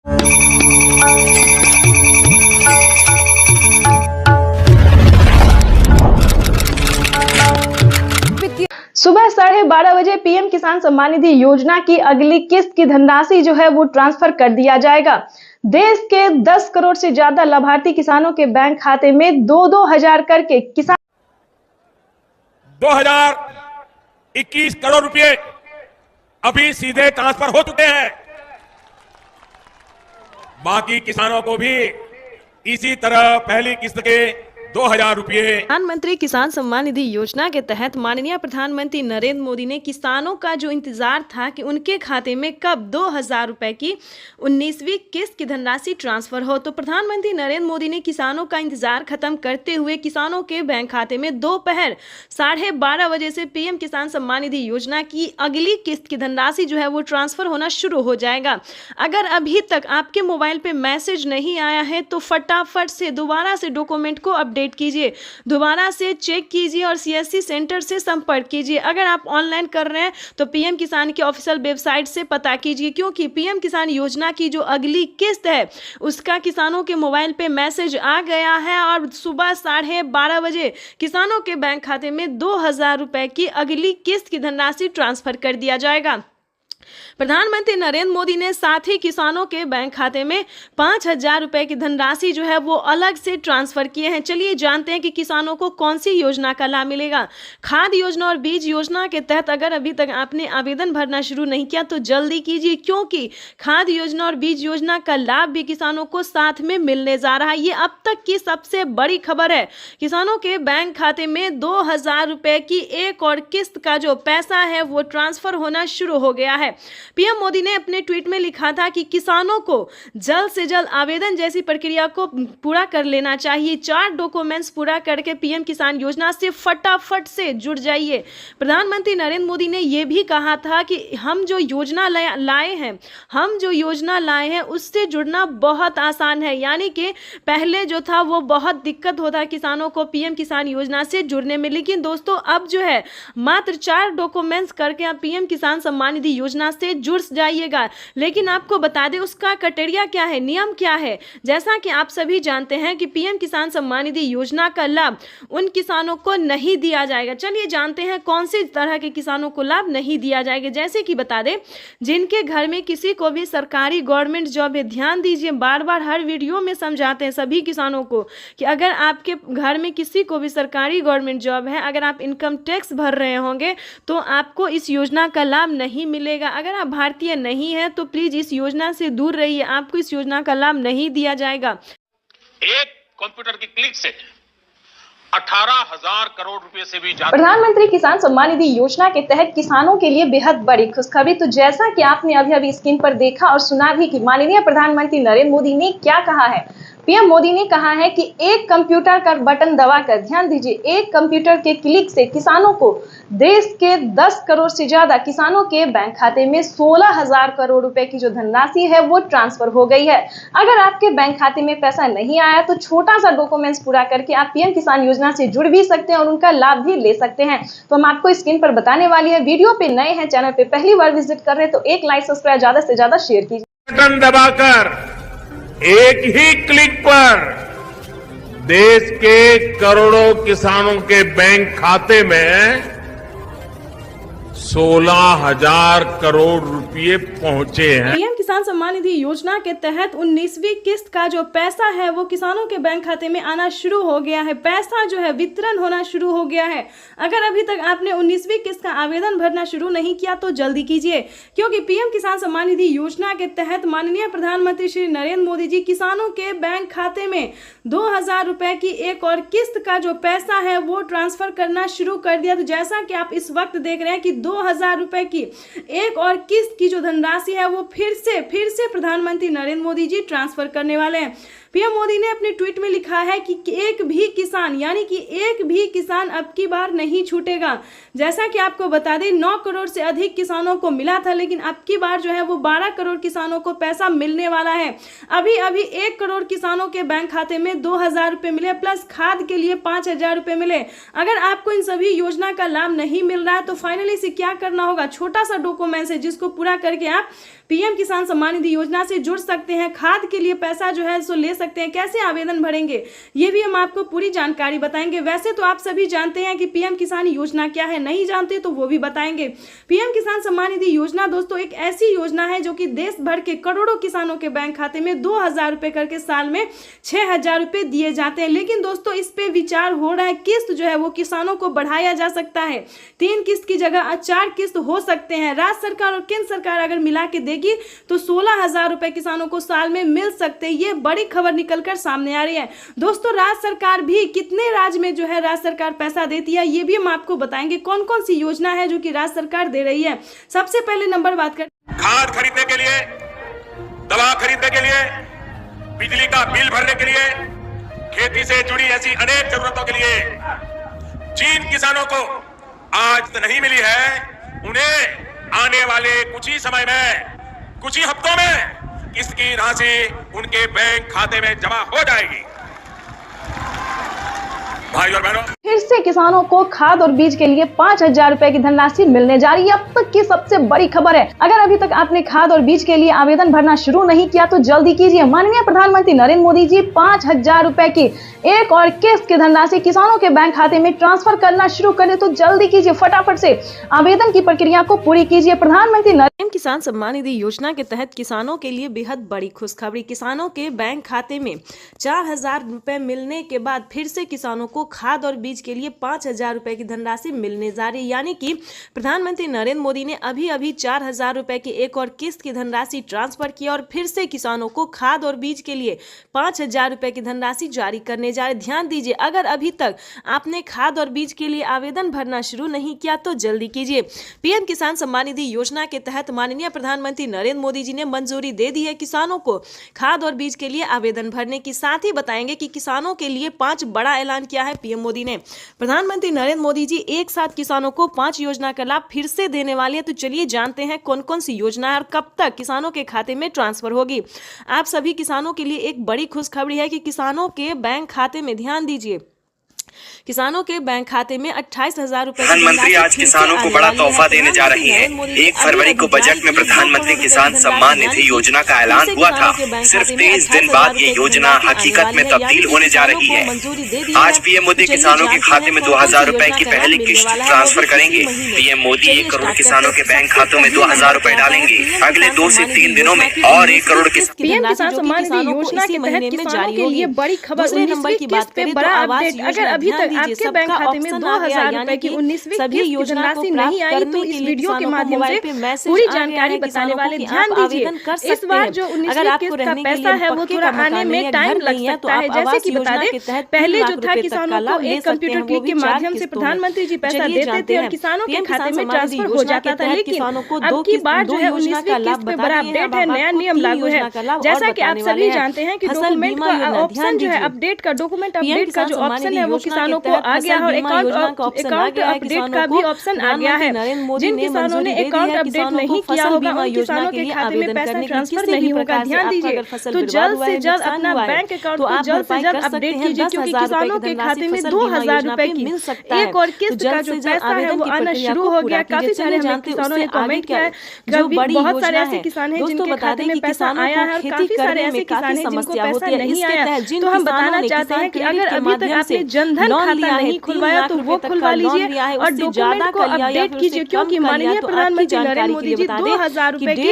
सुबह 12:30 बजे पीएम किसान सम्मान निधि योजना की अगली किस्त की धनराशि जो है वो ट्रांसफर कर दिया जाएगा। देश के 10 करोड़ से ज्यादा लाभार्थी किसानों के बैंक खाते में 2-2 हजार करके किसान 2021 करोड़ रुपए अभी सीधे ट्रांसफर हो चुके हैं। बाकी किसानों को भी इसी तरह पहली किस्त के 2000 रुपए। प्रधानमंत्री किसान सम्मान निधि योजना के तहत माननीय प्रधानमंत्री नरेंद्र मोदी ने किसानों का जो इंतजार था कि उनके खाते में कब 2000 रुपए की 19वीं किस्त की धनराशि ट्रांसफर हो, तो प्रधानमंत्री नरेंद्र मोदी ने किसानों का इंतजार खत्म करते हुए किसानों के बैंक खाते में दोपहर 12:30 बजे से पीएम किसान सम्मान निधि योजना की अगली किस्त की धनराशि जो है वो ट्रांसफर होना शुरू हो जाएगा। अगर अभी तक आपके मोबाइल पे मैसेज नहीं आया है तो फटाफट से दोबारा से डॉक्यूमेंट को अपडेट कीजिए, दोबारा से चेक कीजिए और सीएससी सेंटर से संपर्क कीजिए। अगर आप ऑनलाइन कर रहे हैं तो पीएम किसान की ऑफिशियल वेबसाइट से पता कीजिए, क्योंकि पीएम किसान योजना की जो अगली किस्त है उसका किसानों के मोबाइल पे मैसेज आ गया है और सुबह 12:30 बजे किसानों के बैंक खाते में 2000 रुपए की अगली किस्त की धनराशि ट्रांसफर कर दिया जाएगा। प्रधानमंत्री नरेंद्र मोदी ने साथ ही किसानों के बैंक खाते में 5000 रुपए की धनराशि जो है वो अलग से ट्रांसफर किए हैं। चलिए जानते हैं कि किसानों को कौन सी योजना का लाभ मिलेगा। खाद योजना और बीज योजना के तहत अगर अभी तक आपने आवेदन भरना शुरू नहीं किया तो जल्दी कीजिए, क्योंकि खाद योजना और बीज योजना का लाभ भी किसानों को साथ में मिलने जा रहा है। ये अब तक की सबसे बड़ी खबर है। किसानों के बैंक खाते में 2000 रुपए की एक और किस्त का जो पैसा है वो ट्रांसफर होना शुरू हो गया है। पीएम मोदी ने अपने ट्वीट में लिखा था कि किसानों को जल्द से जल्द आवेदन जैसी प्रक्रिया को पूरा कर लेना चाहिए। 4 डॉक्यूमेंट्स पूरा करके पीएम किसान योजना से फटाफट से जुड़ जाइए। प्रधानमंत्री नरेंद्र मोदी ने यह भी कहा था कि हम जो योजना लाए हैं उससे जुड़ना बहुत आसान है, यानी कि पहले जो था वो बहुत दिक्कत होता किसानों को पीएम किसान योजना से जुड़ने में, लेकिन दोस्तों अब जो है मात्र 4 डॉक्यूमेंट्स करके आप पीएम किसान सम्मान निधि योजना से जुड़ जाइएगा। लेकिन आपको बता दें उसका क्राइटेरिया क्या है, नियम क्या है। जैसा कि आप सभी जानते हैं कि पीएम किसान सम्मान निधि योजना का लाभ उन किसानों को नहीं दिया जाएगा। चलिए जानते हैं कौन सी तरह के किसानों को लाभ नहीं दिया जाएगा। जैसे कि बता दें जिनके घर में किसी को भी सरकारी गवर्नमेंट जॉब है, ध्यान दीजिए, बार बार हर वीडियो में समझाते हैं सभी किसानों को कि अगर आपके घर में किसी को भी सरकारी गवर्नमेंट जॉब है, अगर आप इनकम टैक्स भर रहे होंगे तो आपको इस योजना का लाभ नहीं मिलेगा। अगर आप भारतीय नहीं है तो प्लीज इस योजना से दूर रहिए, आपको इस योजना का लाभ नहीं दिया जाएगा। एक कंप्यूटर की क्लिक से 18,000 करोड़ रुपए से भी ज्यादा। प्रधानमंत्री किसान सम्मान निधि योजना के तहत किसानों के लिए बेहद बड़ी खुशखबरी। तो जैसा कि आपने अभी स्क्रीन पर देखा और सुना भी कि माननीय प्रधानमंत्री नरेंद्र मोदी ने क्या कहा है। पीएम मोदी ने कहा है कि एक कंप्यूटर का बटन दबाकर, ध्यान दीजिए, एक कंप्यूटर के क्लिक से किसानों को देश के 10 करोड़ से ज्यादा किसानों के बैंक खाते में 16,000 करोड़ रुपए की जो धनराशि है वो ट्रांसफर हो गई है। अगर आपके बैंक खाते में पैसा नहीं आया तो छोटा सा डॉक्यूमेंट्स पूरा करके आप पीएम किसान योजना से जुड़ भी सकते हैं और उनका लाभ भी ले सकते हैं। तो हम आपको स्क्रीन पर बताने वाली है। वीडियो पे नए हैं, चैनल पे पहली बार विजिट कर रहे हैं तो एक लाइक, सब्सक्राइब, ज्यादा से ज्यादा शेयर कीजिए। बटन दबाकर एक ही क्लिक पर देश के करोड़ों किसानों के बैंक खाते में 16,000 करोड़ रुपए पहुंचे हैं। पीएम किसान सम्मान निधि योजना के तहत 19वीं किस्त का जो पैसा है वो किसानों के बैंक खाते में आना शुरू हो गया है। पैसा जो है वितरण होना शुरू हो गया है। अगर अभी तक आपने 19वीं किस्त का आवेदन भरना शुरू नहीं किया तो जल्दी कीजिए, क्योंकि पीएम किसान सम्मान निधि योजना के तहत माननीय प्रधानमंत्री श्री नरेंद्र मोदी जी किसानों के बैंक खाते में 2000 रुपए की एक और किस्त का जो पैसा है वो ट्रांसफर करना शुरू कर दिया। तो जैसा कि आप इस वक्त देख रहे हैं कि 2000 रुपए की एक और किस्त की जो धनराशि है वो फिर से प्रधानमंत्री नरेंद्र मोदी जी ट्रांसफर करने वाले हैं। पीएम मोदी ने अपने ट्वीट में लिखा है कि एक भी किसान, यानी कि एक भी किसान अब की बार नहीं छूटेगा। जैसा कि आपको बता दें 9 करोड़ से अधिक किसानों को मिला था, लेकिन अब की बार जो है वो 12 करोड़ किसानों को पैसा मिलने वाला है। अभी 1 करोड़ किसानों के बैंक खाते में 2,000 रुपए मिले, प्लस खाद के लिए 5,000 रुपए मिले। अगर आपको इन सभी योजना का लाभ नहीं मिल रहा है तो फाइनली इसे क्या करना होगा, छोटा सा डॉक्यूमेंट्स है जिसको पूरा करके आप पीएम किसान सम्मान निधि योजना से जुड़ सकते हैं। खाद के लिए पैसा जो है सो ले सकते हैं। कैसे आवेदन भरेंगे ये भी हम आपको पूरी जानकारी बताएंगे। वैसे तो आप सभी जानते हैं कि पीएम किसान योजना क्या है, नहीं जानते तो वो भी बताएंगे। पीएम किसान सम्मान निधि योजना दोस्तों एक ऐसी योजना है जो कि देश भर के करोड़ों किसानों के बैंक खाते में 2,000 रुपए करके साल में 6,000 रुपए दिए जाते हैं। लेकिन दोस्तों इस पे विचार हो रहा है, किस्त जो है वो किसानों को बढ़ाया जा सकता है। 3 किस्त की जगह 4 किस्त हो सकते हैं। राज्य सरकार और केंद्र सरकार अगर मिला के देगी तो 16,000 रुपए किसानों को साल में मिल सकते हैं। ये बड़ी खबर निकलकर सामने आ रही है। दोस्तों राज्य सरकार भी कितने राज्य में जो है राज्य सरकार पैसा देती है ये भी हम आपको बताएंगे। कौन कौन सी योजना है जो कि राज्य सरकार दे रही है। सबसे पहले नंबर बात कर खाद खरीदने के लिए, दवा खरीदने के लिए, बिजली का बिल भरने के लिए, खेती से जुड़ी ऐसी अनेक जरूरतों के लिए जिन किसानों को आज तो नहीं मिली है, उन्हें आने वाले कुछ ही समय में, कुछ ही हफ्तों में इसकी राशि उनके बैंक खाते में जमा हो जाएगी। भाई और बहनों, फिर से किसानों को खाद और बीज के लिए 5,000 रुपए की धनराशि मिलने जा रही है। अब तक की सबसे बड़ी खबर है। अगर अभी तक आपने खाद और बीज के लिए आवेदन भरना शुरू नहीं किया तो जल्दी कीजिए। माननीय प्रधानमंत्री नरेंद्र मोदी जी 5,000 रुपए की एक और किस्त की धनराशि किसानों के बैंक खाते में ट्रांसफर करना शुरू करें तो जल्दी कीजिए, फटाफट से आवेदन की प्रक्रिया को पूरी कीजिए। प्रधानमंत्री पीएम किसान सम्मान निधि योजना के तहत किसानों के लिए बेहद बड़ी खुशखबरी। किसानों के बैंक खाते में 4,000 रुपए मिलने के बाद फिर से किसानों को खाद और बीज के लिए 5,000 रुपए की धनराशि मिलने जा रही है। यानी कि प्रधानमंत्री नरेंद्र मोदी ने अभी 4,000 रुपए की एक और किस्त की धनराशि ट्रांसफर की और फिर से किसानों को खाद और बीज के लिए 5,000 रुपए की धनराशि जारी करने जा रहे। ध्यान दीजिए, अगर अभी तक आपने खाद और बीज के लिए आवेदन भरना शुरू नहीं किया तो जल्दी कीजिए। पीएम किसान सम्मान निधि योजना के तहत माननीय प्रधानमंत्री नरेंद्र मोदी जी ने मंजूरी दे दी है किसानों को खाद और बीज के लिए आवेदन भरने की। साथ ही बताएंगे कि किसानों के लिए 5 बड़ा ऐलान किया है पीएम मोदी ने। प्रधानमंत्री नरेंद्र मोदी जी एक साथ किसानों को 5 योजना का लाभ फिर से देने वाले हैं। तो चलिए जानते हैं कौन कौन सी योजना है और कब तक किसानों के खाते में ट्रांसफर होगी। आप सभी किसानों के लिए एक बड़ी खुशखबरी है कि किसानों के बैंक खाते में, ध्यान दीजिए, किसानों के बैंक खाते में 28,000 रुपए। प्रधानमंत्री आज किसानों को बड़ा तोहफा देने जा रही है। 1 फरवरी को बजट में प्रधानमंत्री किसान सम्मान निधि योजना का ऐलान हुआ था। सिर्फ 23 दिन बाद ये योजना हकीकत में तब्दील होने जा रही है। आज पीएम मोदी किसानों के खाते में 2,000 रुपए की पहली किस्त ट्रांसफर करेंगे। पीएम मोदी 1 करोड़ किसानों के बैंक खातों में 2,000 रुपए डालेंगे। अगले 2 से 3 दिनों में और 1 करोड़ पीएम किसान सम्मान निधि योजना के तहत किसानों के लिए बड़ी खबर। 19वीं किस्त पे बड़ा अपडेट। अगर अभी तक आपके बैंक खाते में 2,000 रुपए की 19वीं किस्त की धनराशि नहीं आई तो इस वीडियो के माध्यम से पूरी जानकारी बताने वाले। ध्यान दीजिए, इस बार जो 19वीं किस्त का पैसा है वो थोड़ा आने में टाइम लग सकता है। जैसे कि बता दें, पहले जो था किसानों को एक कंप्यूटर क्लिक के माध्यम से प्रधानमंत्री जी पैसा देते थे और किसानों के खाते में ट्रांसफर हो जाता था। लेकिन अब की बार जो है 19वीं किस्त पे बड़ा अपडेट है, नया नियम लागू है। जैसा कि आप सभी जानते हैं कि डॉक्यूमेंट का ऑप्शन जो है अपडेट का, डॉक्यूमेंट अपडेट का जो ऑप्शन है वो किसानों को आ गया है और अकाउंट अपडेट का भी ऑप्शन आ गया है। जिन किसानों ने अकाउंट अपडेट नहीं किया होगा उन किसानों के खाते में पैसा ट्रांसफर नहीं होगा। ध्यान दीजिए, तो जल्द से जल्द अपना बैंक अकाउंट को जल्द से जल्द अपडेट कीजिए क्योंकि किसानों के खाते में 2,000 रुपए की एक और किस्त का जो पैसा है वो आना शुरू हो गया। काफी सारे हमें किसानों ने कमेंट किया है, बहुत सारे ऐसे किसान हैं जिनके खाते में पैसा आया है और काफी सारे ऐसे किसान हैं जिनको पैसा नहीं आया। तो हम बताना चाहते हैं कि अगर अभी तक आपने जनधन खाता नहीं खुलवाया तो वो खुलवा लीजिए और डॉक्यूमेंट को अपडेट कीजिए क्योंकि माननीय प्रधानमंत्री नरेंद्र मोदी जी 2,000 रुपए की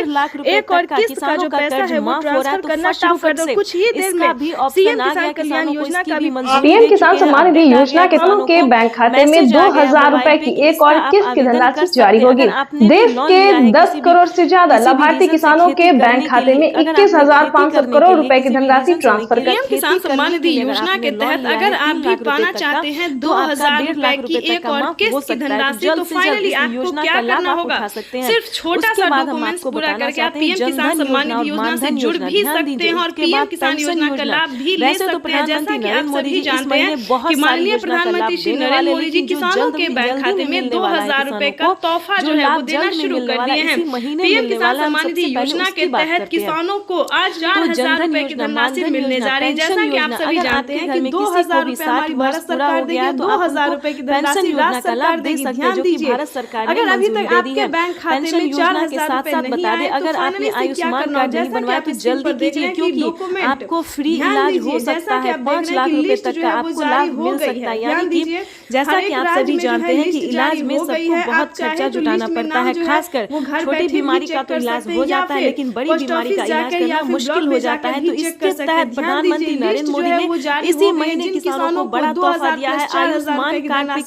एक और किस्त का जो पैसा है वो ट्रांसफर करना शुरू कर दो। कुछ ही देर में सीएम किसान कल्याण योजना का भी पीएम किसान सम्मान निधि योजना के किसानों के बैंक खाते में 2,000 रुपए की एक और किस्त की धनराशि जारी होगी। देश के 10 करोड़ से ज्यादा लाभार्थी किसानों के बैंक खाते में 21,500 करोड़ रुपए की धनराशि ट्रांसफर कर किसान सम्मान निधि योजना के तहत अगर आप भी पाना चाहते हैं 2000 रुपए की एक और किस्त की धनराशि, तो फाइनली आपको क्या करना होगा, सिर्फ छोटा सा डॉक्यूमेंट्स पूरा करके आप पीएम किसान सम्मान निधि योजना से जुड़ भी सकते हैं और पीएम किसान योजना का लाभ भी ले सकते हैं। जैसा कि आप सभी जानते हैं कि माननीय प्रधानमंत्री श्री नरेंद्र मोदी जी किसानों के बैंक खाते में 2000 रुपए का तोहफा जो है वो देना शुरू कर दिए हैं। पीएम किसान सम्मान निधि योजना के तहत किसानों को आज 4000 रुपए की धनराशि मिलने जा रही है। जैसा कि आप सभी जानते हैं कि 2000 रुपए हमारी भारत सरकार देगी, 2000 रुपए की धनराशि राज्य सरकार देगी। ध्यान दीजिए, अगर अभी तक आपके बैंक खाते में 4000 रुपए नहीं आए, अगर आपने आयुष्मान कार्ड नहीं बनवाया तो जल्दी कीजिए, क्योंकि आपको फ्री इलाज हो सकता है, 5 लाख रुपए तक का आपको लाभ मिल सकता है। यानी कि जैसा कि आप सभी जानते हैं कि इलाज में सबको बहुत खर्चा जुटाना पड़ता है, खासकर छोटी बीमारी का तो इलाज हो जाता है, लेकिन बड़ी बीमारी का इलाज करना मुश्किल हो जाता है। तो इसके तहत प्रधानमंत्री नरेंद्र मोदी ने इसी महीने किसानों को बड़ा तोहफा दिया है। आयुष्मान कार्ड पे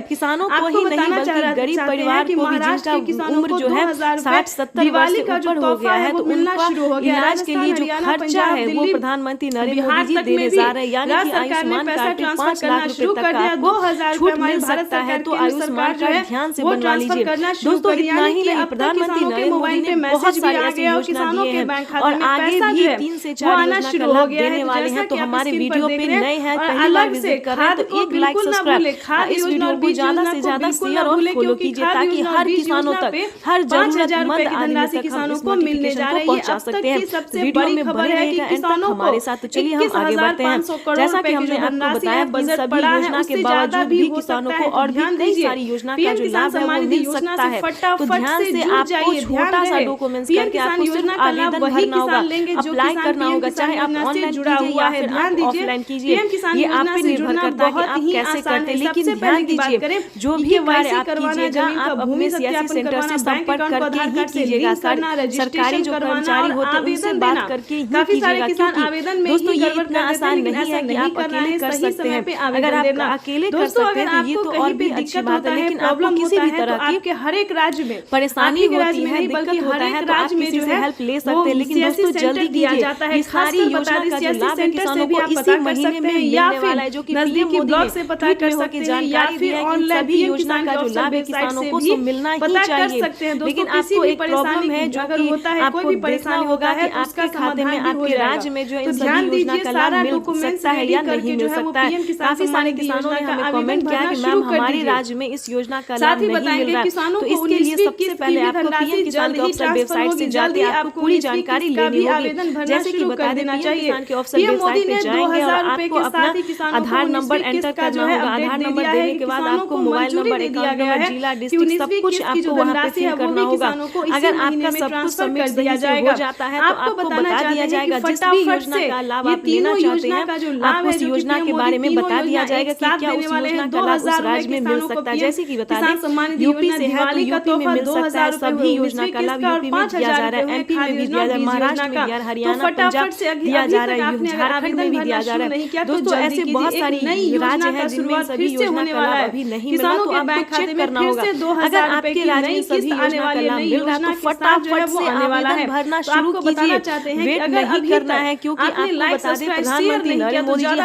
किसानों को ही नहीं बल्कि गरीब परिवार को भी, जिनका उम्र जो है 60-70 वर्ष से ऊपर हो गया है, तो उनका इलाज के लिए जो खर्चा है वो प्रधानमंत्री नरेंद्र मोदी जी देने जा रहे हैं। यानी कि आयुष्मान कार्ड पे 5 लाख रुपए तक आपको छूट मिल सकता है। तो आयुष्मान कार्ड ध्यान से बनवा लीजिए दोस्तों। इतना ही नहीं, प्रधानमंत्री नरेंद्र मोदी ने बहुत सारी ऐसी योजना दी है और आगे भी 3 से 4 योजना का लाभ देने वाले हैं। तो हमारे वीडियो पे नए हैं, पहली बार विजिट कर रहे हैं, तो एक लाइक सब्सक्राइब, इस वीडियो को ज्यादा से ज्यादा शेयर और फॉलो कीजिए, ताकि हर किसानों तक, हर जरूरतमंद आदमी तक किसानों को मिलने जा रही है। पहुंचा सकते हैं। वीडियो में बने रहेगा एंड तक हमारे साथ। तो चलिए हम आगे बढ़ते हैं। जैसा कि हमने आपको बताया, सभी योजना के बावजूद भी किसानों को और भी कई सारी योजना का जो लाभ है वो मिल सकता है। तो ध्यान से आपको छोटा सा डॉक्यूमेंट्स करके आपको सिर्फ आवेदन भरना होगा, अप्लाई करना होगा, चाहे आप ऑनलाइन कीजिए या फिर आप ऑफलाइन कीजिए, ये आप पे निर्भर करता है कि आप कैसे करते हैं। लेकिन ध्यान दीजिए, जो भी कार्य आप कीजिएगा आप अपने सीएससी सेंटर से संपर्क करके ही कीजिएगा। सरकारी जो कर्मचारी होते हैं उनसे बात करके ही कीजिएगा, क्योंकि दोस्तों ये इतना आसान नहीं है कि आप अकेले कर सकते हैं। अगर आप अकेले कर सकते हैं तो ये तो और भी अच्छी बात है, लेकिन आपको किसी भी तरह की हर एक राज्य में परेशानी होती है, दिक्कत होता है, तो आप किसी से हेल्प ले सकते हैं। लेकिन दोस्तों जल्दी कीजिए, ये सारी योजना का जो लाभ है किसानों को इसी महीने में मिलने वाला है, जो कि नजदीकी ब्लॉक से पता कर सकते हैं, जानकारी दी है कि सभी योजना का जो लाभ है किसानों को तो मिलना ही चाहिए। लेकिन आपको एक प्रॉब्लम है जो कि आपको देखना होगा कि आपके खाते में, आपके राज्य में जो इन सभी योजना का लाभ मिल सकता है या नहीं मिल सकता है। काफी सारे किसानों ने हमें कमेंट किया कि मैम हमारे राज्य में इस योजना का लाभ नहीं मिल रहा है। तो इसके लिए सबसे पहले आपको पीएम किसान के ऑफिशियल वेबसाइट से जाके आपको पूरी जानकारी लेनी होगी। जैसे कि बता देना चाहिए, किसान के ऑफिशियल वेबसाइट पे जाएंगे और आपको अपना आधार नंबर एंटर करना होगा। आधार नंबर देने के बाद आपको मोबाइल नंबर, अकाउंट नंबर, जिला, डिस्ट्रिक्ट सब कुछ आपको वहाँ पे फिल करना होगा। अगर आपका सब कुछ सबमिट सही से हो जाता है तो आपको बता दिया जाएगा जिस भी योजना का लाभ आप लेना चाहते हैं, आपको उस योजना के बारे में बता दिया जाएगा कि क्या उस योजना का लाभ उस राज्य में मिल सकता है। जैसे कि बता दें यूपी से है तो यूपी में मिल सकता है, सभी योजना का लाभ यूपी में दिया जा रहा है, एमपी में भी दिया जा रहा है, महाराष्ट्र में दिया, हरियाणा, पंजाब दिया जा रहा है, झारखंड में भी दिया जा रहा है। दोस्तों ऐसे बहुत सारी राज्य हैं जिनमें सभी योजना का लाभ अभी नहीं मिला, तो आपको चेक करना होगा। अगर आपके राज्य में सभी योजना का लाभ मिल रहा है तो फटाफट से आवेदन भरना शुरू कीजिए, वेट नहीं करना है। क्योंकि आपको बता दें प्रधानमंत्री नरेंद्र मोदी जी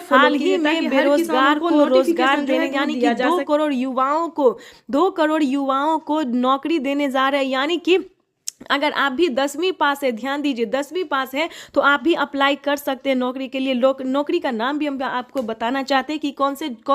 हाल ही में बेरोजगार को रोजगार देने, यानी कि 2 करोड़ युवाओं को नौकरी देने जा रहे हैं। यानी कि अगर आप भी 10वीं पास है, ध्यान दीजिए 10वीं पास है तो आप भी अप्लाई कर सकते हैं नौकरी के लिए। नौकरी का नाम भी हम आपको बताना चाहते हैं कि कौन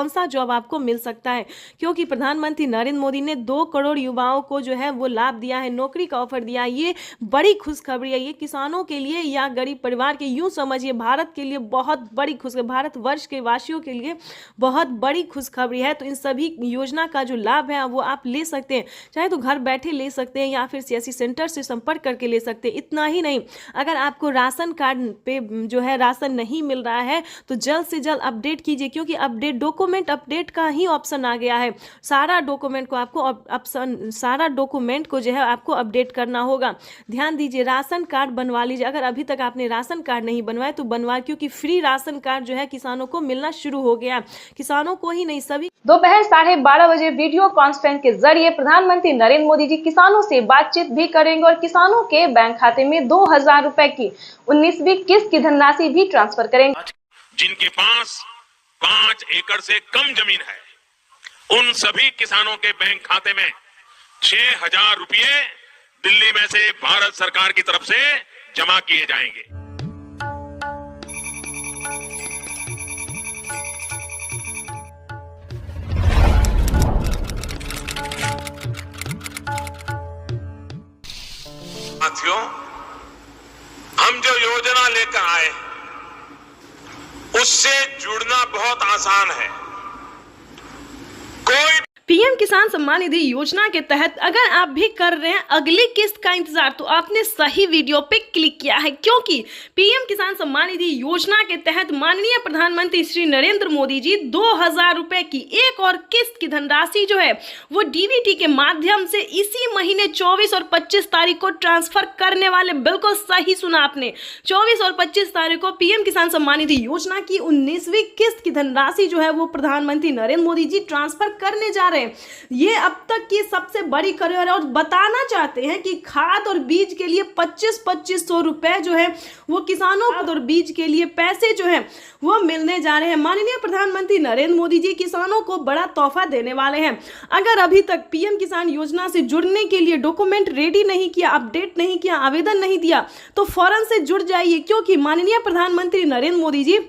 सा जॉब आपको मिल सकता है, क्योंकि प्रधानमंत्री नरेंद्र मोदी ने 2 करोड़ युवाओं को जो है वो लाभ दिया है, नौकरी का ऑफर दिया है। ये बड़ी खुशखबरी है, ये किसानों के लिए या गरीब परिवार के, यूँ समझिए भारत के लिए बहुत बड़ी खुशखबरी, भारतवर्ष के वासियों के लिए बहुत बड़ी खुशखबरी है। तो इन सभी योजना का जो लाभ है वो आप ले सकते हैं, चाहे तो घर बैठे ले सकते हैं या फिर सीएससी सेंटर से संपर्क करके ले सकते हैं। इतना ही नहीं, अगर आपको राशन कार्ड पे जो है राशन नहीं मिल रहा है तो जल्द से जल्द अपडेट कीजिए, क्योंकि डॉक्यूमेंट अपडेट का ही ऑप्शन आ गया है। सारा डॉक्यूमेंट को जो है आपको अपडेट करना होगा। ध्यान दीजिए, राशन कार्ड बनवा लीजिए। अगर अभी तक आपने राशन कार्ड नहीं बनवाया तो बनवाए, क्योंकि फ्री राशन कार्ड जो है किसानों को मिलना शुरू हो गया। किसानों को ही नहीं, सभी। दोपहर 12:30 बजे वीडियो कॉन्फ्रेंस के जरिए प्रधानमंत्री नरेंद्र मोदी जी किसानों से बातचीत भी करेंगे और किसानों के बैंक खाते में 2000 रुपए की 19वीं किस्त की धनराशि भी ट्रांसफर करेंगे। जिनके पास 5 एकड़ से कम जमीन है, उन सभी किसानों के बैंक खाते में 6,000 रुपये दिल्ली में से भारत सरकार की तरफ से जमा किए जाएंगे। साथियों, हम जो योजना लेकर आए उससे जुड़ना बहुत आसान है। कोई पीएम किसान सम्मान निधि योजना के तहत अगर आप भी कर रहे हैं अगली किस्त का इंतजार, तो आपने सही वीडियो पे क्लिक किया है, क्योंकि पीएम किसान सम्मान निधि योजना के तहत माननीय प्रधानमंत्री श्री नरेंद्र मोदी जी 2,000 रुपए की एक और किस्त की धनराशि जो है वो डीबीटी के माध्यम से इसी महीने 24 और 25 तारीख को ट्रांसफर करने वाले। बिल्कुल सही सुना आपने, 24 और 25 तारीख को पीएम किसान सम्मान निधि योजना की 19वीं किस्त की धनराशि जो है वो प्रधानमंत्री नरेंद्र मोदी जी ट्रांसफर करने जा रहे हैं। ये अब तक की सबसे बड़ी खबर है और बताना चाहते हैं कि खाद और बीज के लिए 2500 रुपए जो है वो किसानों खाद और बीज के लिए पैसे जो है वो मिलने जा रहे हैं। माननीय प्रधानमंत्री नरेंद्र मोदी जी किसानों को बड़ा तोहफा देने वाले हैं। अगर अभी तक पीएम किसान योजना से जुड़ने के लिए डॉक्यूमेंट रेडी नहीं किया, अपडेट नहीं किया, आवेदन नहीं दिया, तो फौरन से जुड़ जाइए, क्योंकि माननीय प्रधानमंत्री नरेंद्र मोदी जी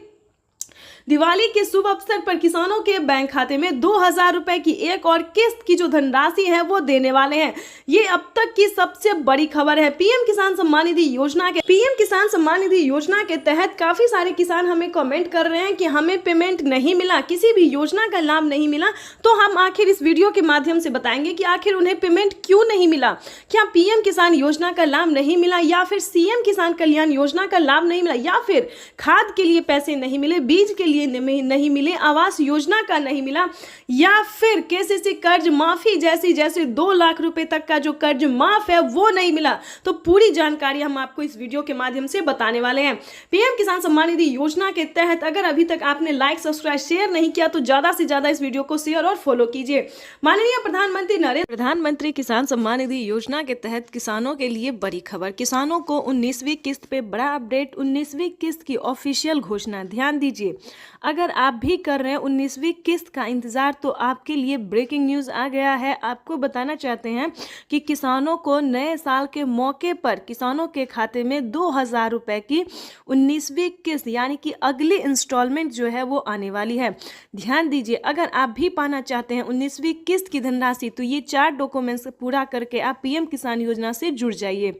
दिवाली के शुभ अवसर पर किसानों के बैंक खाते में 2,000 रुपए की एक और किस्त की जो धनराशि है वो देने वाले हैं। ये अब तक की सबसे बड़ी खबर है पीएम किसान सम्मान निधि योजना के। पीएम किसान सम्मान निधि योजना के तहत काफी सारे किसान हमें कमेंट कर रहे हैं कि हमें पेमेंट नहीं मिला, किसी भी योजना का लाभ नहीं मिला। तो हम आखिर इस वीडियो के माध्यम से बताएंगे कि आखिर उन्हें पेमेंट क्यों नहीं मिला। क्या पीएम किसान योजना का लाभ नहीं मिला, या फिर सीएम किसान कल्याण योजना का लाभ नहीं मिला, या फिर खाद के लिए पैसे नहीं मिले, बीज के लिए नहीं मिले, आवास योजना का नहीं मिला, या फिर केसीसी कर्ज माफी जैसे 2 लाख रुपए तक का जो कर्ज माफ है वो नहीं मिला। तो पूरी जानकारी हम आपको इस वीडियो के माध्यम से बताने वाले हैं। पीएम किसान सम्मान निधि योजना के तहत अगर अभी तक आपने लाइक, सब्सक्राइब, शेयर नहीं किया तो ज्यादा से ज्यादा इस वीडियो को शेयर और फॉलो कीजिए। माननीय प्रधानमंत्री किसान सम्मान निधि योजना के तहत किसानों के लिए बड़ी खबर, किसानों को 19वीं किस्त पे बड़ा अपडेट, 19वीं किस्त की ऑफिशियल घोषणा। ध्यान दीजिए, अगर आप भी कर रहे हैं 19वीं किस्त का इंतजार तो आपके लिए ब्रेकिंग न्यूज़ आ गया है। आपको बताना चाहते हैं कि किसानों को नए साल के मौके पर किसानों के खाते में 2,000 रुपए की 19वीं किस्त यानी कि अगली इंस्टॉलमेंट जो है वो आने वाली है। ध्यान दीजिए, अगर आप भी पाना चाहते हैं 19वीं किस्त की धनराशि तो ये 4 डॉक्यूमेंट्स पूरा करके आप पीएम किसान योजना से जुड़ जाइए।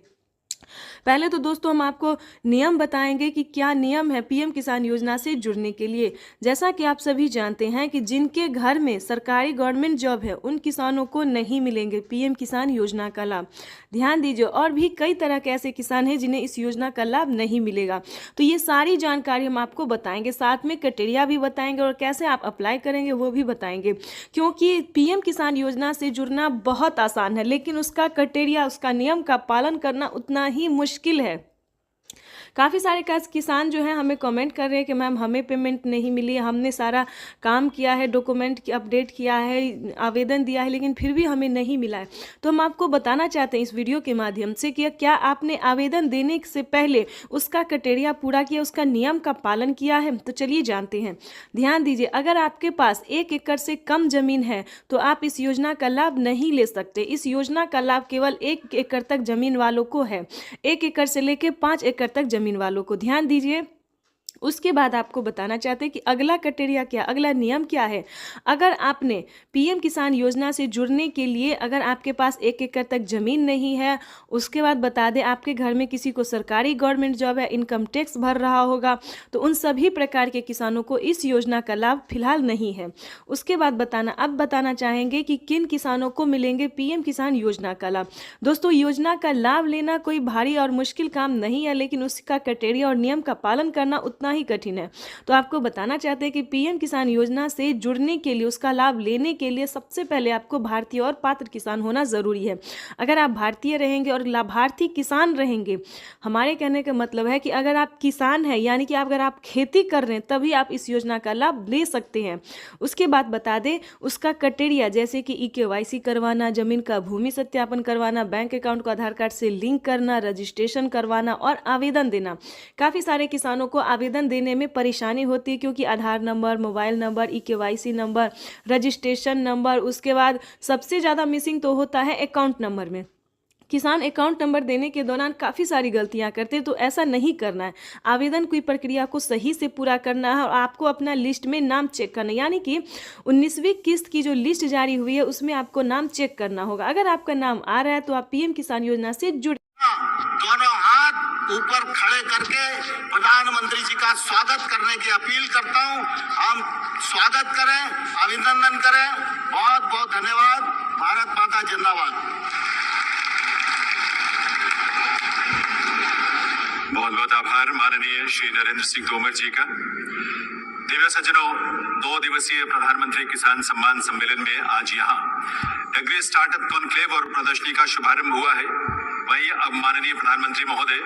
पहले तो दोस्तों हम आपको नियम बताएंगे कि क्या नियम है पीएम किसान योजना से जुड़ने के लिए। जैसा कि आप सभी जानते हैं कि जिनके घर में सरकारी गवर्नमेंट जॉब है उन किसानों को नहीं मिलेंगे पीएम किसान योजना का लाभ। ध्यान दीजिए, और भी कई तरह के ऐसे किसान हैं जिन्हें इस योजना का लाभ नहीं मिलेगा। तो ये सारी जानकारी हम आपको बताएंगे, साथ में क्राइटेरिया भी बताएंगे और कैसे आप अप्लाई करेंगे वो भी बताएंगे। क्योंकि पीएम किसान योजना से जुड़ना बहुत आसान है, लेकिन उसका क्राइटेरिया, उसका नियम का पालन करना उतना ही मुश्किल है। काफ़ी सारे किसान जो हैं हमें कमेंट कर रहे हैं कि मैम हमें पेमेंट नहीं मिली, हमने सारा काम किया है, डॉक्यूमेंट की अपडेट किया है, आवेदन दिया है, लेकिन फिर भी हमें नहीं मिला है। तो हम आपको बताना चाहते हैं इस वीडियो के माध्यम से कि क्या आपने आवेदन देने से पहले उसका क्राइटेरिया पूरा किया, उसका नियम का पालन किया है। तो चलिए जानते हैं। ध्यान दीजिए, अगर आपके पास 1 एकड़ से कम जमीन है तो आप इस योजना का लाभ नहीं ले सकते। इस योजना का लाभ केवल 1 एकड़ तक जमीन वालों को है, 1 एकड़ से लेकर 5 एकड़ तक जमीन वालों को। ध्यान दीजिए, उसके बाद आपको बताना चाहते हैं कि अगला क्राइटेरिया क्या, अगला नियम क्या है। अगर आपने पीएम किसान योजना से जुड़ने के लिए अगर आपके पास 1 एकड़ तक ज़मीन नहीं है, उसके बाद बता दें आपके घर में किसी को सरकारी गवर्नमेंट जॉब है, इनकम टैक्स भर रहा होगा, तो उन सभी प्रकार के किसानों को इस योजना का लाभ फिलहाल नहीं है। उसके बाद बताना चाहेंगे कि किन किसानों को मिलेंगे पीएम किसान योजना का लाभ। दोस्तों, योजना का लाभ लेना कोई भारी और मुश्किल काम नहीं है, लेकिन उसका क्राइटेरिया और नियम का पालन करना उतना ही कठिन है। तो आपको बताना चाहते हैं कि पीएम किसान योजना से जुड़ने के लिए, उसका लाभ लेने के लिए सबसे पहले आपको भारतीय और पात्र किसान होना जरूरी है। अगर आप भारतीय रहेंगे और लाभार्थी किसान रहेंगे, हमारे कहने का मतलब है कि अगर आप किसान हैं यानी कि अगर आप खेती कर रहे हैं तभी आप इस योजना का लाभ ले सकते हैं। उसके बाद बता दें उसका क्राइटेरिया, जैसे कि EKYC करवाना, जमीन का भूमि सत्यापन करवाना, बैंक अकाउंट को आधार कार्ड से लिंक करना, रजिस्ट्रेशन करवाना और आवेदन देना। काफी सारे किसानों को आवेदन आवेदन देने में परेशानी होती है, क्योंकि Aadhaar number, mobile number, EKYC number, registration number, उसके बाद सबसे ज़्यादा मिसिंग तो होता है अकाउंट नंबर में। किसान अकाउंट नंबर देने के दौरान काफ़ी सारी गलतियां करते हैं, तो ऐसा नहीं करना है। आवेदन की प्रक्रिया को सही से पूरा करना है और आपको अपना लिस्ट में नाम चेक करना है, यानी कि 19वीं किस्त की जो लिस्ट जारी हुई है उसमें आपको नाम चेक करना होगा। अगर आपका नाम आ रहा है तो आप PM किसान योजना से जुड़। दोनों हाथ ऊपर खड़े करके प्रधानमंत्री जी का स्वागत करने की अपील करता हूं। हम स्वागत करें, अभिनंदन करें। बहुत बहुत धन्यवाद। भारत माता जिंदाबाद। बहुत बहुत आभार माननीय श्री नरेंद्र सिंह तोमर जी का। दिव्य सज्जनों, 2 दिवसीय प्रधानमंत्री किसान सम्मान सम्मेलन में आज यहाँ एग्री स्टार्टअप कॉन्क्लेव और प्रदर्शनी का शुभारंभ हुआ है। वहीं अब माननीय प्रधानमंत्री महोदय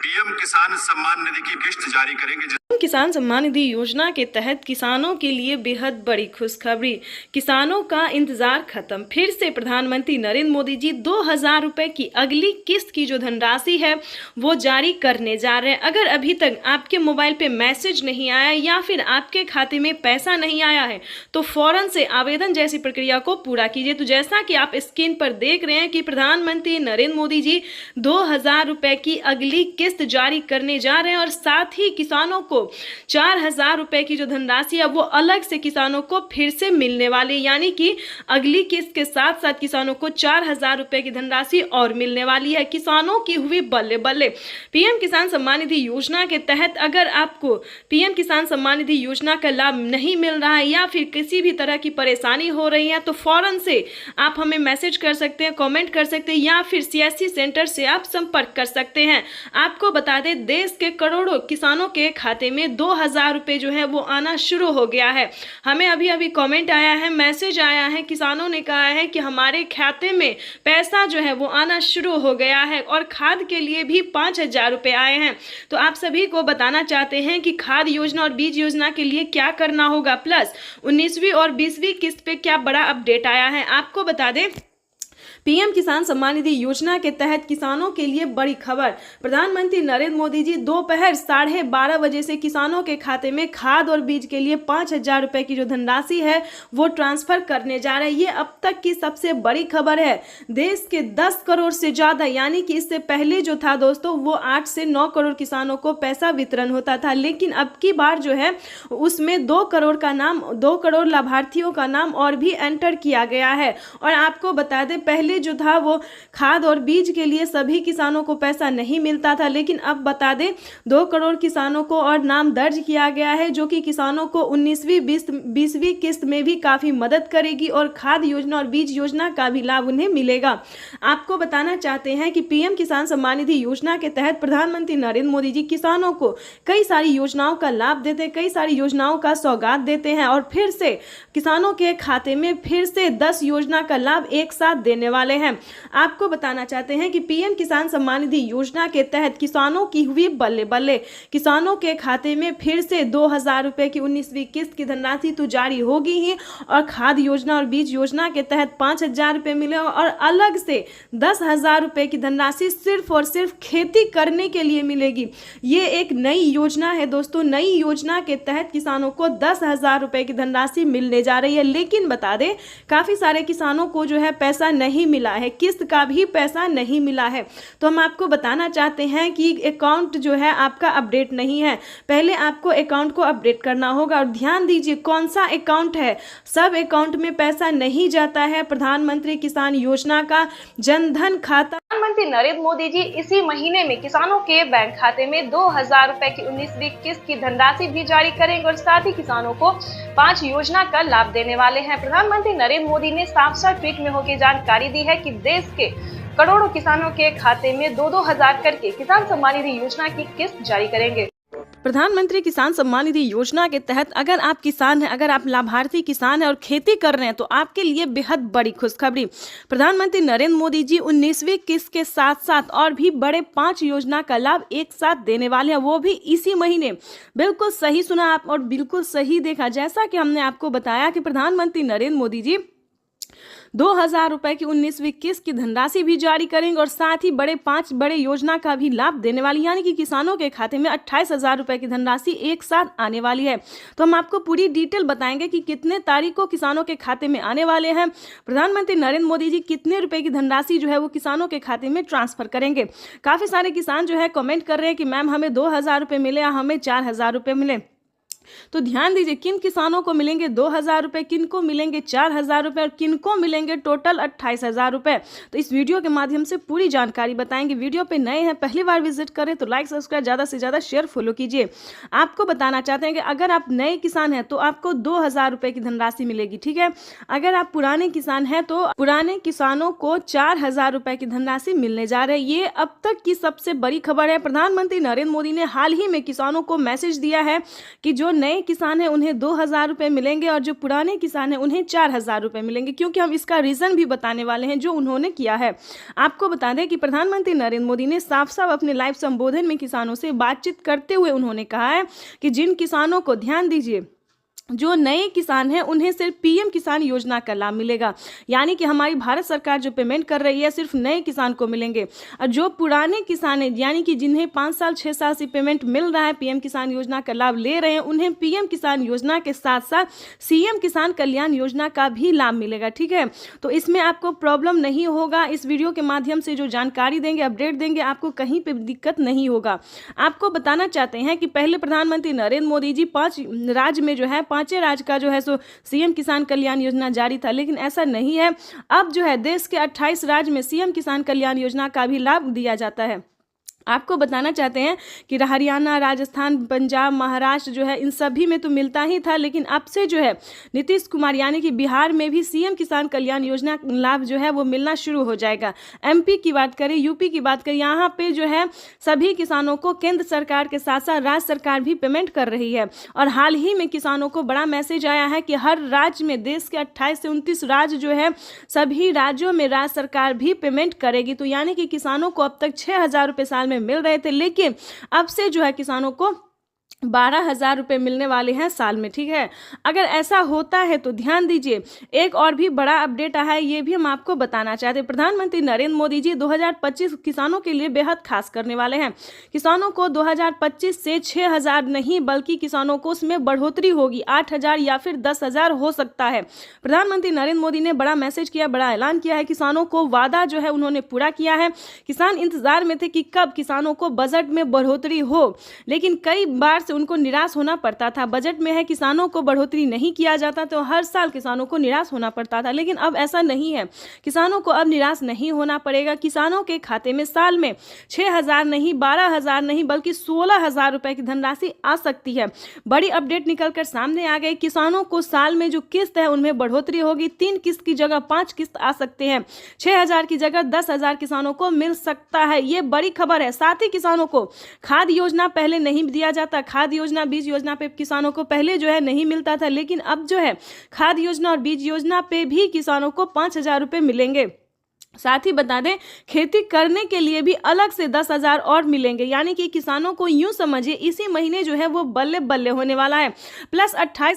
PM किसान सम्मान निधि की किस्त जारी करेंगे। किसान सम्मान निधि योजना के तहत किसानों के लिए बेहद बड़ी खुशखबरी। किसानों का इंतजार खत्म। फिर से प्रधानमंत्री नरेंद्र मोदी जी 2000 रुपए की अगली किस्त की जो धनराशि है वो जारी करने जा रहे हैं। अगर अभी तक आपके मोबाइल पे मैसेज नहीं आया या फिर आपके खाते में पैसा नहीं आया है तो फौरन से आवेदन जैसी प्रक्रिया को पूरा कीजिए। तो जैसा कि आप स्क्रीन पर देख रहे हैं कि प्रधानमंत्री नरेंद्र मोदी जी 2000 रुपए की अगली किस्त जारी करने जा रहे हैं और साथ ही किसानों को 4000 रुपए की जो धनराशि है वो अलग से किसानों को फिर से मिलने वाली, यानी कि अगली किस्त के साथ साथ किसानों को 4000 रुपए की धनराशि और मिलने वाली है। किसानों की हुई बल्ले बल्ले। PM किसान सम्मान निधि योजना के तहत अगर आपको PM किसान सम्मान निधि योजना का लाभ नहीं मिल रहा है या फिर किसी भी तरह की परेशानी हो रही है तो फौरन से आप हमें मैसेज कर सकते हैं, कमेंट कर सकते हैं या फिर CSC सेंटर से आप संपर्क कर सकते हैं। आपको बता दें, देश के करोड़ों किसानों के खाते में 2000 रुपए जो है वो आना शुरू हो गया है। हमें अभी अभी कमेंट आया है, मैसेज आया है, किसानों ने कहा है कि हमारे खाते में पैसा जो है वो आना शुरू हो गया है और खाद के लिए भी 5000 रुपए आए हैं। तो आप सभी को बताना चाहते हैं कि खाद योजना और बीज योजना के लिए क्या करना होगा, प्लस 19वीं और 20वीं किस्त पे क्या बड़ा अपडेट आया है। आपको बता दें, PM किसान सम्मान निधि योजना के तहत किसानों के लिए बड़ी खबर। प्रधानमंत्री नरेंद्र मोदी जी दोपहर 12:30 बजे से किसानों के खाते में खाद और बीज के लिए 5000 रुपए की जो धनराशि है वो ट्रांसफर करने जा रहे हैं। ये अब तक की सबसे बड़ी खबर है। देश के 10 करोड़ से ज़्यादा, यानी कि इससे पहले जो था दोस्तों वो 8 से 9 करोड़ किसानों को पैसा वितरण होता था, लेकिन अब की बार जो है उसमें 2 करोड़ लाभार्थियों का नाम और भी एंटर किया गया है। और आपको बता दें, पहले जो था वो खाद और बीज के लिए सभी किसानों को पैसा नहीं मिलता था, लेकिन अब बता दें 2 करोड़ किसानों को और नाम दर्ज किया गया है, जो कि किसानों को 19वीं 20वीं किस्त में भी काफ़ी मदद करेगी और खाद योजना और बीज योजना का भी लाभ उन्हें मिलेगा। आपको बताना चाहते हैं कि PM किसान सम्मान निधि योजना के तहत प्रधानमंत्री नरेंद्र मोदी जी किसानों को कई सारी योजनाओं का लाभ देते हैं, कई सारी योजनाओं का सौगात देते हैं और फिर से किसानों के खाते में फिर से 10 योजना का लाभ एक साथ देने वाले हैं। आपको बताना चाहते हैं कि PM किसान सम्मान निधि योजना के तहत किसानों की हुई बल्ले बल्ले। किसानों के खाते में फिर से 2000 रुपए की 19वीं किस्त की धनराशि तो जारी होगी ही और खाद योजना और बीज योजना के तहत 5000 रुपए मिलेगा और अलग से 10,000 रुपए की धनराशि सिर्फ और सिर्फ खेती करने के लिए मिलेगी। ये एक नई योजना है दोस्तों। नई योजना के तहत किसानों को 10,000 रुपए की धनराशि मिलने जा रही है, लेकिन बता दें काफ़ी सारे किसानों को जो है पैसा नहीं मिला है, किस्त का भी पैसा नहीं मिला है। तो हम आपको बताना चाहते हैं कि अकाउंट जो है आपका अपडेट नहीं है। पहले आपको अकाउंट को अपडेट करना होगा और ध्यान दीजिए कौन सा अकाउंट है। सब अकाउंट में पैसा नहीं जाता है। प्रधानमंत्री किसान योजना का जनधन खाता प्रधानमंत्री नरेंद्र मोदी जी इसी महीने में किसानों के बैंक खाते में 2000 रुपए की 19वीं किस्त की धनराशि भी जारी करेंगे और साथ ही किसानों को 5 योजना का लाभ देने वाले हैं। प्रधानमंत्री नरेंद्र मोदी ने साफ ट्वीट में होकर जानकारी दी है कि देश के करोड़ों किसानों के खाते में 2-2 हजार करके किसान सम्मान निधि योजना की किस्त जारी करेंगे। प्रधानमंत्री किसान सम्मान निधि योजना के तहत अगर आप किसान हैं, अगर आप लाभार्थी किसान हैं और खेती कर रहे हैं तो आपके लिए बेहद बड़ी खुशखबरी। प्रधानमंत्री नरेंद्र मोदी जी 19वीं किस्त के साथ साथ और भी बड़े 5 योजना का लाभ एक साथ देने वाले हैं, वो भी इसी महीने। बिल्कुल सही सुना आप और बिल्कुल सही देखा। जैसा कि हमने आपको बताया कि प्रधानमंत्री नरेंद्र मोदी जी 2000 रुपए की 19वीं किस्त की धनराशि भी जारी करेंगे और साथ ही 5 बड़े योजना का भी लाभ देने वाली, यानी कि किसानों के खाते में 28,000 रुपए की धनराशि एक साथ आने वाली है। तो हम आपको पूरी डिटेल बताएंगे कि कितने तारीख को किसानों के खाते में आने वाले हैं, प्रधानमंत्री नरेंद्र मोदी जी कितने रुपए की धनराशि जो है वो किसानों के खाते में ट्रांसफर करेंगे। काफी सारे किसान जो है कमेंट कर रहे हैं कि मैम हमें 2000 रुपए मिले या हमें 4000 रुपए मिले। तो ध्यान दीजिए, किन किसानों को मिलेंगे 2000 रुपए, किन को मिलेंगे 4000 रुपए और किन को मिलेंगे टोटल 28,000 रुपए। तो इस वीडियो के माध्यम से पूरी जानकारी बताएंगे। वीडियो पे नए हैं, पहली बार विजिट करें तो लाइक सब्सक्राइब ज़्यादा से ज़्यादा शेयर फॉलो कीजिए। आपको बताना चाहते हैं कि अगर आप नए किसान हैं तो आपको 2000 रुपए की धनराशि मिलेगी, ठीक है। अगर आप पुराने किसान हैं तो पुराने किसानों को 4000 रुपए की धनराशि मिलने जा रही है। ये अब तक की सबसे बड़ी खबर है। प्रधानमंत्री नरेंद्र मोदी ने हाल ही में किसानों को मैसेज दिया है कि जो नए किसान हैं उन्हें 2000 रुपए मिलेंगे और जो पुराने किसान हैं उन्हें 4000 रुपए मिलेंगे, क्योंकि हम इसका रीजन भी बताने वाले हैं जो उन्होंने किया है। आपको बता दें कि प्रधानमंत्री नरेंद्र मोदी ने साफ साफ अपने लाइव संबोधन में किसानों से बातचीत करते हुए उन्होंने कहा है कि जिन किसानों को, ध्यान दीजिए, जो नए किसान हैं उन्हें सिर्फ पीएम किसान योजना का लाभ मिलेगा, यानी कि हमारी भारत सरकार जो पेमेंट कर रही है सिर्फ नए किसान को मिलेंगे। और जो पुराने किसान हैं, यानी कि जिन्हें 5 साल 6 साल से पेमेंट मिल रहा है, पीएम किसान योजना का लाभ ले रहे हैं, उन्हें पीएम किसान योजना के साथ साथ सीएम किसान कल्याण योजना का भी लाभ मिलेगा, ठीक है। तो इसमें आपको प्रॉब्लम नहीं होगा। इस वीडियो के माध्यम से जो जानकारी देंगे, अपडेट देंगे, आपको कहीं पर दिक्कत नहीं होगा। आपको बताना चाहते हैं कि पहले प्रधानमंत्री नरेंद्र मोदी जी 5 राज्य में जो है, 5 राज्य का जो है सो सीएम किसान कल्याण योजना जारी था, लेकिन ऐसा नहीं है। अब जो है देश के 28 राज्य में सीएम किसान कल्याण योजना का भी लाभ दिया जाता है। आपको बताना चाहते हैं कि हरियाणा, राजस्थान, पंजाब, महाराष्ट्र जो है इन सभी में तो मिलता ही था, लेकिन अब से जो है नीतीश कुमार यानी कि बिहार में भी सीएम किसान कल्याण योजना लाभ जो है वो मिलना शुरू हो जाएगा। एमपी की बात करें, यूपी की बात करें, यहाँ पे जो है सभी किसानों को केंद्र सरकार के साथ साथ राज्य सरकार भी पेमेंट कर रही है। और हाल ही में किसानों को बड़ा मैसेज आया है कि हर राज्य में, देश के 28 से 29 राज्य जो है, सभी राज्यों में राज्य सरकार भी पेमेंट करेगी। तो यानी कि किसानों को अब तक 6000 रुपये साल में मिल रहे थे, लेकिन अब से जो है किसानों को 12,000 रुपये मिलने वाले हैं साल में, ठीक है। अगर ऐसा होता है तो ध्यान दीजिए, एक और भी बड़ा अपडेट आया है, ये भी हम आपको बताना चाहते हैं। प्रधानमंत्री नरेंद्र मोदी जी 2025 किसानों के लिए बेहद खास करने वाले हैं। किसानों को 2025 से 6,000 नहीं बल्कि किसानों को उसमें बढ़ोतरी होगी, 8,000 या फिर 10,000 हो सकता है। प्रधानमंत्री नरेंद्र मोदी ने बड़ा मैसेज किया, बड़ा ऐलान किया है। किसानों को वादा जो है उन्होंने पूरा किया है। किसान इंतजार में थे कि कब किसानों को बजट में बढ़ोतरी हो, लेकिन कई बार से उनको निराश होना पड़ता था। बजट में है किसानों को बढ़ोतरी नहीं किया जाता तो हर साल किसानों को निराश होना पड़ता था, लेकिन अब ऐसा नहीं है। किसानों को अब निराश नहीं होना पड़ेगा। किसानों के खाते में साल में 6,000 नहीं, 12,000 नहीं बल्कि 16,000 रुपए की धनराशि आ सकती है। बड़ी अपडेट निकलकर सामने आ गई। किसानों को साल में जो किस्त है उनमें बढ़ोतरी होगी। 3 किस्त की जगह 5 किस्त आ सकते हैं। 6,000 की जगह 10,000 किसानों को मिल सकता है। ये बड़ी खबर है। साथ ही किसानों को खाद योजना पहले नहीं दिया जाता, खाद योजना, बीज योजना पे किसानों को पहले जो है नहीं मिलता था, लेकिन अब जो है खाद योजना और बीज योजना पे भी किसानों को 5,000 रुपये मिलेंगे। साथ ही बता दें, खेती करने के लिए भी अलग से 10,000 और मिलेंगे, यानी कि किसानों को यूं समझिए इसी महीने जो है वो बल्ले बल्ले होने वाला है। प्लस 28